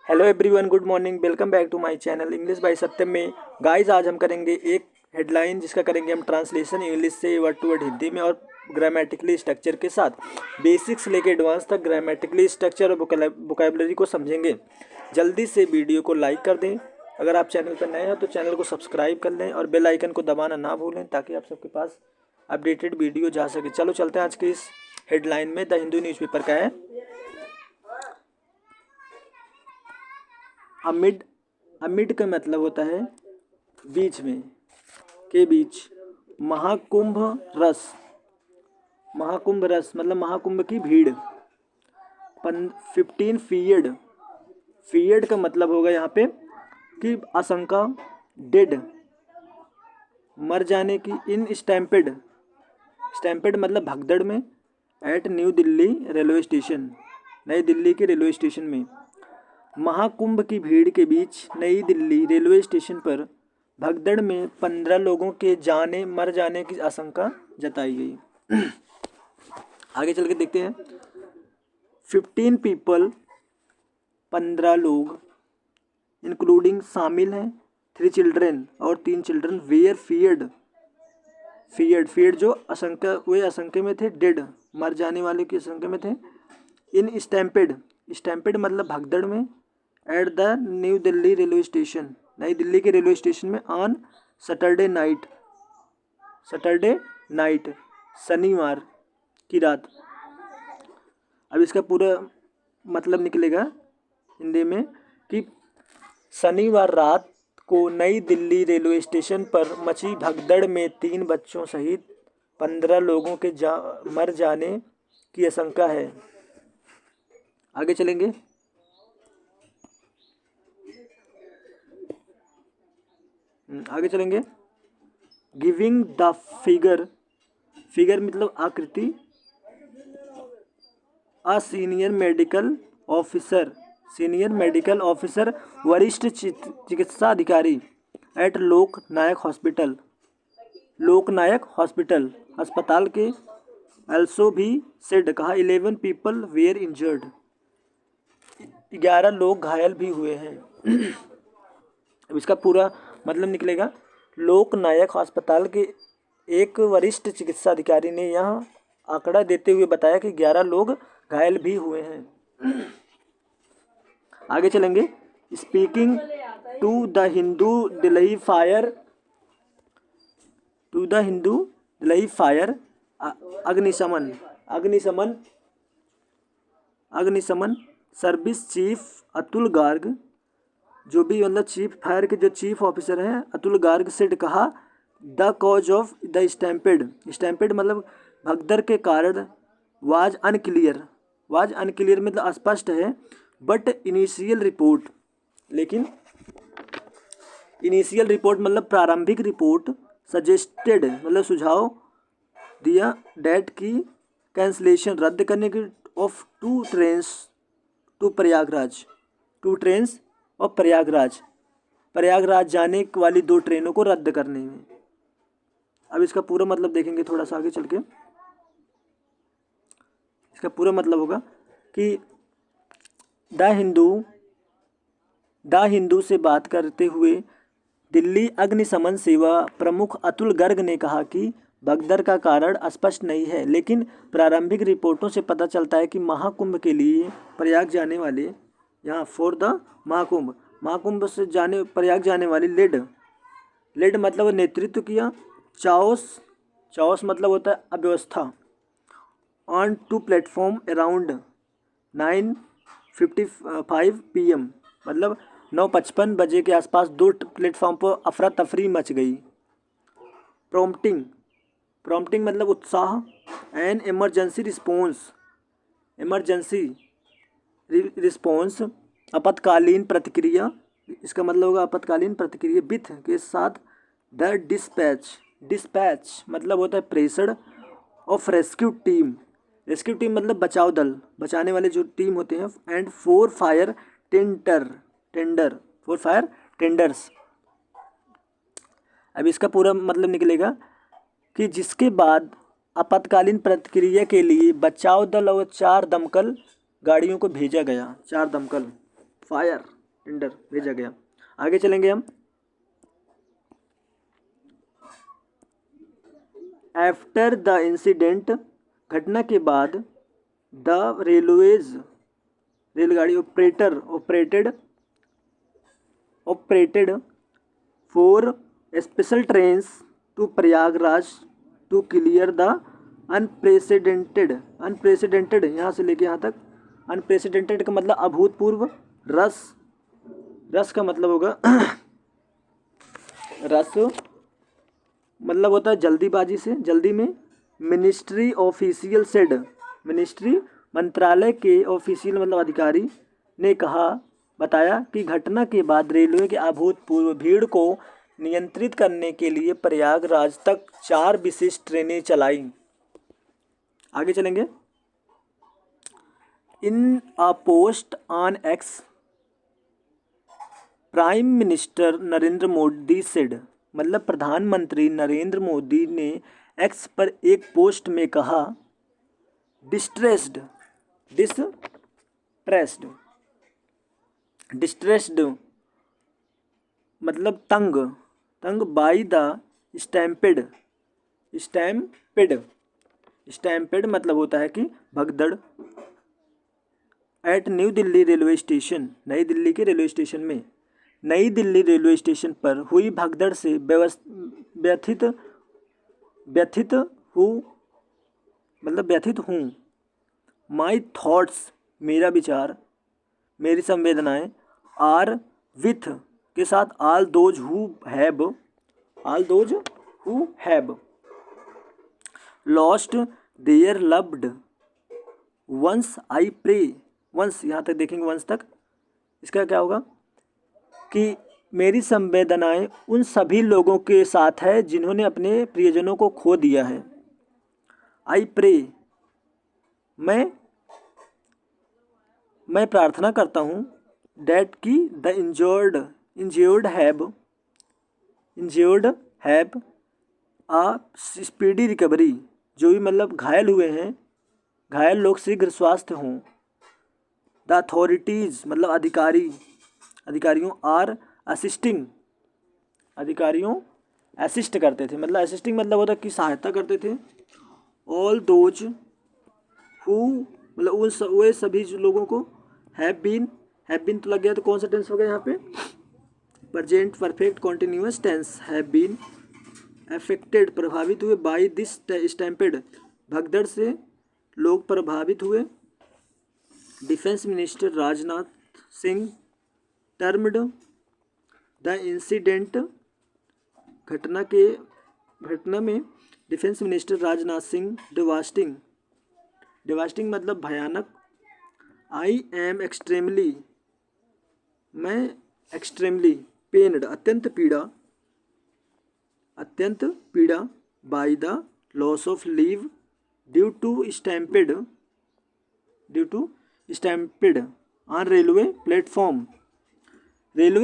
Hello everyone, good morning. Welcome back to my channel English by Satyam में। गाइस, आज हम करेंगे एक हेडलाइन जिसका करेंगे हम ट्रांसलेशन इंग्लिश से वर्ड टू वर्ड हिंदी में और ग्रामेटिकली स्ट्रक्चर के साथ बेसिक्स लेके एडवांस तक ग्रामेटिकली स्ट्रक्चर और वोकैबुलरी को समझेंगे। जल्दी से वीडियो को लाइक कर दें। अगर आप चैनल पर नए हो तो चैनल को सब्सक्राइब कर लें और बेल आइकन को दबाना ना भूलें ताकि आप सबके पास अपडेटेड वीडियो जा सके। चलो चलते हैं आज की इस हेडलाइन में। द हिंदू न्यूज़पेपर का है, अमिड। अमिड का मतलब होता है बीच में, के बीच। महाकुंभ रस, महाकुंभ रस मतलब महाकुंभ की भीड़। 15 फीयड, फीयड का मतलब होगा यहाँ पे कि आशंका, डेड, मर जाने की। इन स्टैम्पेड, स्टैम्पेड मतलब भगदड़ में। At new Delhi railway station, नई दिल्ली के रेलवे स्टेशन में। महाकुंभ की भीड़ के बीच नई दिल्ली रेलवे स्टेशन पर भगदड़ में 15 लोगों के मर जाने की आशंका जताई गई। आगे चल के देखते हैं। 15 पीपल, 15 लोग, इंक्लूडिंग शामिल हैं 3 चिल्ड्रेन और 3 चिल्ड्रन, वेयर फियर्ड, फियर्ड जो आशंका, वे आशंका में थे। डेड, मर जाने वाले की आशंका में थे। इन स्टैम्पेड, स्टैम्पेड मतलब भगदड़ में। At the new Delhi railway station, नई दिल्ली के रेलवे स्टेशन में। On Saturday night, Saturday night शनिवार की रात। अब इसका पूरा मतलब निकलेगा हिंदी में कि शनिवार रात को नई दिल्ली रेलवे स्टेशन पर मची भगदड़ में 3 बच्चों सहित 15 लोगों के मर जाने की आशंका है। आगे चलेंगे। गिविंग द फिगर, फिगर मतलब आकृति। A senior medical officer, senior medical officer वरिष्ठ चिकित्सा अधिकारी। एट लोकनायक हॉस्पिटल, लोकनायक हॉस्पिटल अस्पताल के। एल्सो भी सेड कहा 11 पीपल वेयर इंजर्ड, 11 लोग घायल भी हुए हैं। अब इसका पूरा मतलब निकलेगा। लोकनायक अस्पताल के एक वरिष्ठ चिकित्सा अधिकारी ने यह आंकड़ा देते हुए बताया कि 11 लोग घायल भी हुए हैं। आगे चलेंगे। Speaking to the Hindu Delhi fire, to the Hindu Delhi fire अग्निशमन, अग्निशमन, अग्निशमन सर्विस चीफ अतुल गार्ग, जो भी मतलब चीफ फायर के जो चीफ ऑफिसर हैं अतुल गार्ग से कहा the cause of the stampede, stampede मतलब भगदड़ के कारण। वाज अनक्लियर, वाज अनक्लियर मतलब अस्पष्ट है। बट इनिशियल रिपोर्ट, लेकिन इनिशियल रिपोर्ट मतलब प्रारंभिक रिपोर्ट। सजेस्टेड मतलब सुझाव दिया। डेट की कैंसलेशन रद्द करने की। Of 2 trains to Prayagraj, 2 trains और प्रयागराज, प्रयागराज जाने वाली 2 ट्रेनों को रद्द करने में। अब इसका पूरा मतलब देखेंगे थोड़ा सा आगे चल के। इसका पूरा मतलब होगा कि द हिंदू से बात करते हुए दिल्ली अग्निशमन सेवा प्रमुख अतुल गर्ग ने कहा कि भगदड़ का कारण स्पष्ट नहीं है, लेकिन प्रारंभिक रिपोर्टों से पता चलता है कि महाकुंभ के लिए प्रयाग जाने वाले, यहाँ फॉर द महाकुंभ, महाकुंभ से प्रयाग जाने वाली लेड मतलब नेतृत्व किया। चाओस मतलब होता है अव्यवस्था। On to platform around 9:55 PM मतलब 9:55 बजे के आसपास 2 प्लेटफॉर्म पर अफरा तफरी मच गई। प्रॉम्प्टिंग, प्रॉम्प्टिंग मतलब उत्साह। An emergency response, emergency response आपातकालीन प्रतिक्रिया, इसका मतलब होगा आपातकालीन प्रतिक्रिया। विथ के साथ। द डिस्पैच मतलब होता है pressure of rescue team, rescue team मतलब बचाव दल, बचाने वाले जो टीम होते हैं। And 4 fire tender, 4 fire tenders. अब इसका पूरा मतलब निकलेगा कि जिसके बाद आपातकालीन प्रतिक्रिया के लिए बचाव दल और 4 दमकल गाड़ियों को भेजा गया। 4 दमकल फायर टेंडर भेजा गया। आगे चलेंगे हम। आफ्टर द इंसिडेंट, घटना के बाद, द रेलवेज, रेलगाड़ी operated for special trains to Prayagraj to clear the unprecedented यहाँ से लेके यहाँ तक, अनप्रेसिडेंटेड का मतलब अभूतपूर्व, रस का मतलब होगा रस मतलब होता है जल्दीबाजी से, जल्दी में। मिनिस्ट्री ऑफिशियल सेड, मिनिस्ट्री मंत्रालय के ऑफिशियल मतलब अधिकारी ने बताया कि घटना के बाद रेलवे के अभूतपूर्व भीड़ को नियंत्रित करने के लिए प्रयागराज तक 4 विशेष ट्रेनें चलाई। आगे चलेंगे। In a post on X, prime minister Narendra Modi said, मतलब प्रधानमंत्री नरेंद्र मोदी ने एक्स पर एक पोस्ट में कहा, डिस्ट्रेस्ड मतलब तंग बाई द स्टैम्पेड मतलब होता है कि भगदड़, at new Delhi railway station, नई दिल्ली के रेलवे स्टेशन में, नई दिल्ली रेलवे स्टेशन पर हुई भगदड़ से व्यथित हूँ। माई थॉट्स, मेरा विचार, मेरी संवेदनाएं, आर विथ के साथ, all those who have lost their loved ones, I pray, ones यहाँ तक देखेंगे, वंस तक इसका क्या होगा कि मेरी संवेदनाएं उन सभी लोगों के साथ है जिन्होंने अपने प्रियजनों को खो दिया है। आई प्रे, मैं प्रार्थना करता हूँ, डैट की the injured have a speedy recovery, जो भी मतलब घायल हुए हैं, घायल लोग शीघ्र स्वास्थ्य हों। द अथॉरिटीज़ मतलब अधिकारियों आर असिस्टिंग, अधिकारियों असिस्ट करते थे, मतलब असिस्टिंग मतलब होता है कि सहायता करते थे। ऑल दोज हु मतलब वे सभी लोगों को, हैव बीन तो लग गया, तो कौन सा टेंस हो गया यहाँ पे, present perfect continuous tense, have been affected प्रभावित हुए, बाई दिस स्टैम्पेड भगदड़ से लोग प्रभावित हुए। Defence minister Rajnath Singh termed the incident, घटना में defence minister Rajnath Singh devastating मतलब भयानक। आई एम एक्सट्रीमली, मैं एक्सट्रीमली पेन्ड अत्यंत पीड़ा, by the loss of lives due to stampede on railway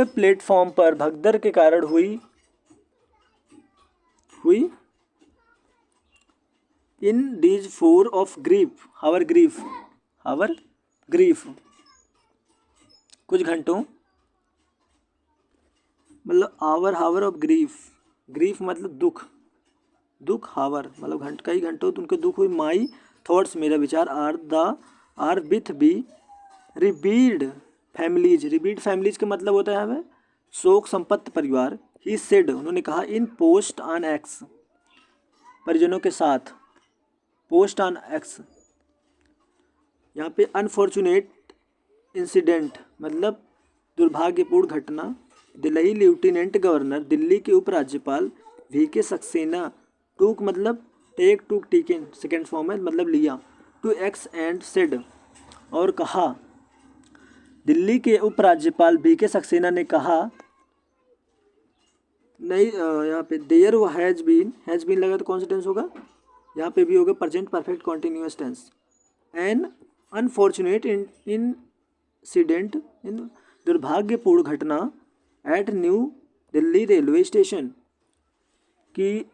platform पर भगदड़ के कारण हुई in this 4 of grief, our grief, कुछ घंटों मतलब आवर ऑफ ग्रीफ मतलब दुख हावर मतलब कई घंटों तो उनके दुख हुई। माई थॉट्स, मेरा विचार, आर विथ बी रिबीड फैमिलीज का मतलब होता है हमें शोक संपत्त परिवार। ही सेड, उन्होंने कहा, इन पोस्ट ऑन एक्स, परिजनों के साथ, पोस्ट ऑन एक्स। यहाँ पे अनफॉर्चुनेट इंसिडेंट मतलब दुर्भाग्यपूर्ण घटना। दिल्ली लेफ्टिनेंट गवर्नर, दिल्ली के उपराज्यपाल वीके सक्सेना, टूक मतलब टूक टेकन सेकेंड फॉर्म है मतलब लिया, टू एक्स एंड सेड और कहा। दिल्ली के उपराज्यपाल वीके सक्सेना ने कहा, नहीं यहाँ पे देयर हैज़ बीन लगा तो कौन सा टेंस होगा, यहाँ पे भी होगा present perfect continuous tense. An unfortunate incident, इन दुर्भाग्यपूर्ण घटना, at new Delhi railway station, कि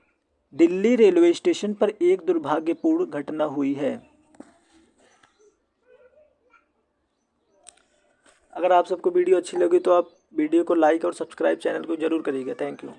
दिल्ली रेलवे स्टेशन पर एक दुर्भाग्यपूर्ण घटना हुई है। अगर आप सबको वीडियो अच्छी लगी तो आप वीडियो को लाइक और सब्सक्राइब चैनल को ज़रूर करिएगा। Thank you.